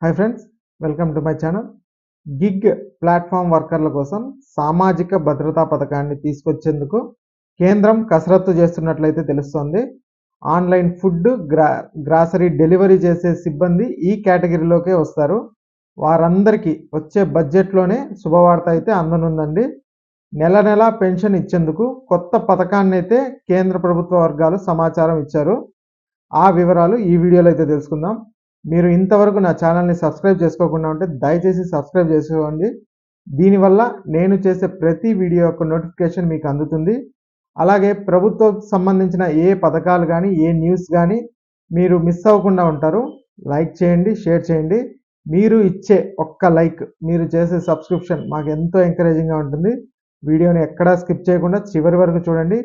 Hi friends, welcome to my channel. Gig platform వర్కర్ల కోసం సామాజిక భద్రతా పథకాన్ని తీసుకొచ్చేందుకు కేంద్రం కసరత్తు చేస్తున్నట్లయితే తెలుస్తోంది. ఆన్లైన్ ఫుడ్, గ్రాసరీ డెలివరీ చేసే సిబ్బంది ఈ కేటగిరీలోకే వస్తారు. వారందరికీ వచ్చే బడ్జెట్లోనే శుభవార్త అయితే అందనుందండి. నెల నెల పెన్షన్ ఇచ్చేందుకు కొత్త పథకాన్ని అయితే కేంద్ర ప్రభుత్వ వర్గాలు సమాచారం ఇచ్చారు. ఆ వివరాలు ఈ వీడియోలో అయితే తెలుసుకుందాం. మీరు ఇంతవరకు నా ఛానల్ని సబ్స్క్రైబ్ చేసుకోకుండా ఉంటే దయచేసి సబ్స్క్రైబ్ చేసుకోండి. దీనివల్ల నేను చేసే ప్రతి వీడియో యొక్క నోటిఫికేషన్ మీకు అందుతుంది. అలాగే ప్రభుత్వం సంబంధించిన ఏ పథకాలు కానీ ఏ న్యూస్ కానీ మీరు మిస్ అవ్వకుండా ఉంటారు. లైక్ చేయండి, షేర్ చేయండి. మీరు ఇచ్చే ఒక్క లైక్, మీరు చేసే సబ్స్క్రిప్షన్ మాకు ఎంతో ఎంకరేజింగ్గా ఉంటుంది. వీడియోని ఎక్కడా స్కిప్ చేయకుండా చివరి వరకు చూడండి.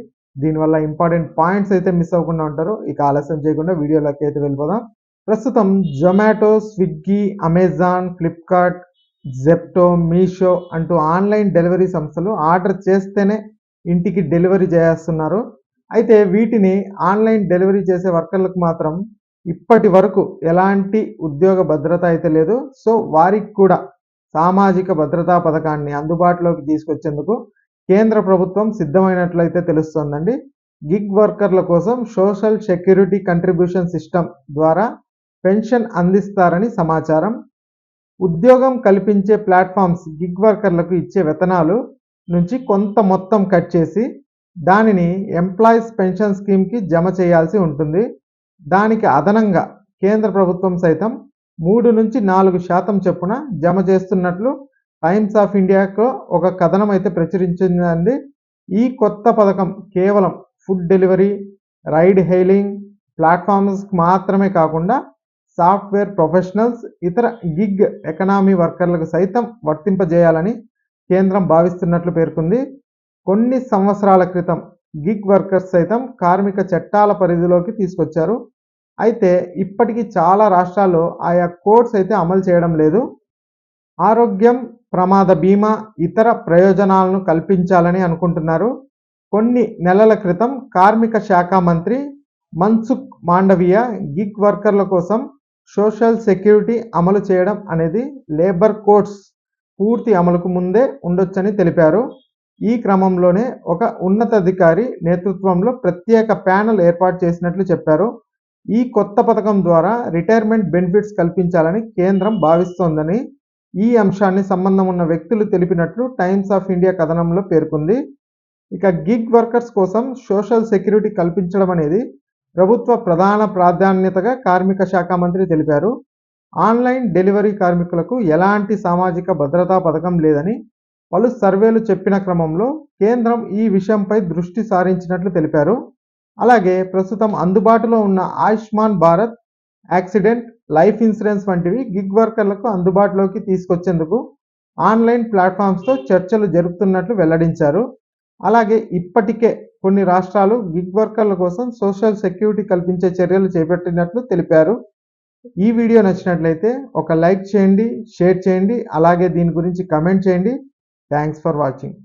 దీనివల్ల ఇంపార్టెంట్ పాయింట్స్ అయితే మిస్ అవ్వకుండా ఉంటారు. ఇక ఆలస్యం చేయకుండా వీడియోలోకి అయితే వెళ్ళిపోదాం. ప్రస్తుతం Zomato, Swiggy, Amazon, Flipkart, Zepto, Meesho అంటూ ఆన్లైన్ డెలివరీ సంస్థలు ఆర్డర్ చేస్తేనే ఇంటికి డెలివరీ చేస్తున్నారు. అయితే వీటిని ఆన్లైన్ డెలివరీ చేసే వర్కర్లకు మాత్రం ఇప్పటి వరకు ఎలాంటి ఉద్యోగ భద్రత అయితే లేదు. సో వారికి కూడా సామాజిక భద్రతా పథకాన్ని అందుబాటులోకి తీసుకొచ్చేందుకు కేంద్ర ప్రభుత్వం సిద్ధమైనట్లయితే తెలుస్తోందండి. గిగ్ వర్కర్ల కోసం సోషల్ సెక్యూరిటీ కంట్రిబ్యూషన్ సిస్టమ్ ద్వారా పెన్షన్ అందిస్తారని సమాచారం. ఉద్యోగం కల్పించే ప్లాట్ఫామ్స్ గిగ్ వర్కర్లకు ఇచ్చే వేతనాలు నుంచి కొంత మొత్తం కట్ చేసి దానిని ఎంప్లాయీస్ పెన్షన్ స్కీమ్కి జమ చేయాల్సి ఉంటుంది. దానికి అదనంగా కేంద్ర ప్రభుత్వం సైతం 3 నుంచి 4% చొప్పున జమ చేస్తున్నట్లు టైమ్స్ ఆఫ్ ఇండియాకు ఒక కథనం అయితే ప్రచురించిందండి. ఈ కొత్త పథకం కేవలం food delivery, ride hailing platforms మాత్రమే కాకుండా సాఫ్ట్వేర్ ప్రొఫెషనల్స్, ఇతర గిగ్ ఎకనామీ వర్కర్లకు సైతం వర్తింపజేయాలని కేంద్రం భావిస్తున్నట్లు పేర్కొంది. కొన్ని సంవత్సరాల క్రితం గిగ్ వర్కర్స్ సైతం కార్మిక చట్టాల పరిధిలోకి తీసుకొచ్చారు. అయితే ఇప్పటికీ చాలా రాష్ట్రాల్లో ఆయా కోడ్స్ అయితే అమలు చేయడం లేదు. ఆరోగ్యం, ప్రమాద బీమా, ఇతర ప్రయోజనాలను కల్పించాలని అనుకుంటున్నారు. కొన్ని నెలల క్రితం కార్మిక శాఖ మంత్రి మన్సుఖ్ మాండవీయ గిగ్ వర్కర్ల కోసం సోషల్ సెక్యూరిటీ అమలు చేయడం అనేది లేబర్ కోడ్స్ పూర్తి అమలుకు ముందే ఉండొచ్చని తెలిపారు. ఈ క్రమంలోనే ఒక ఉన్నతాధికారి నేతృత్వంలో ప్రత్యేక ప్యానెల్ ఏర్పాటు చేసినట్లు చెప్పారు. ఈ కొత్త పథకం ద్వారా రిటైర్మెంట్ బెనిఫిట్స్ కల్పించాలని కేంద్రం భావిస్తోందని ఈ అంశాన్ని సంబంధం ఉన్న వ్యక్తులు తెలిపినట్లు టైమ్స్ ఆఫ్ ఇండియా కథనంలో పేర్కొంది. ఇక గిగ్ వర్కర్స్ కోసం సోషల్ సెక్యూరిటీ కల్పించడం అనేది ప్రభుత్వ ప్రధాన ప్రాధాన్యతగా కార్మిక శాఖ మంత్రి తెలిపారు. ఆన్లైన్ డెలివరీ కార్మికులకు ఎలాంటి సామాజిక భద్రతా పథకం లేదని పలు సర్వేలు చెప్పిన క్రమంలో కేంద్రం ఈ విషయంపై దృష్టి సారించినట్లు తెలిపారు. అలాగే ప్రస్తుతం అందుబాటులో ఉన్న Ayushman Bharat, accident, life insurance వంటివి గిగ్ వర్కర్లకు అందుబాటులోకి తీసుకొచ్చేందుకు ఆన్లైన్ ప్లాట్ఫామ్స్తో చర్చలు జరుపుతున్నట్లు వెల్లడించారు. అలాగే ఇప్పటికే కొన్ని రాష్ట్రాలు గిగ్ వర్కర్ల కోసం సోషల్ సెక్యూరిటీ కల్పించే చర్యలు చేపట్టినట్లు తెలిపారు. ఈ వీడియో నచ్చినట్లయితే ఒక లైక్ చేయండి, షేర్ చేయండి. అలాగే దీని గురించి కమెంట్ చేయండి. Thanks for watching.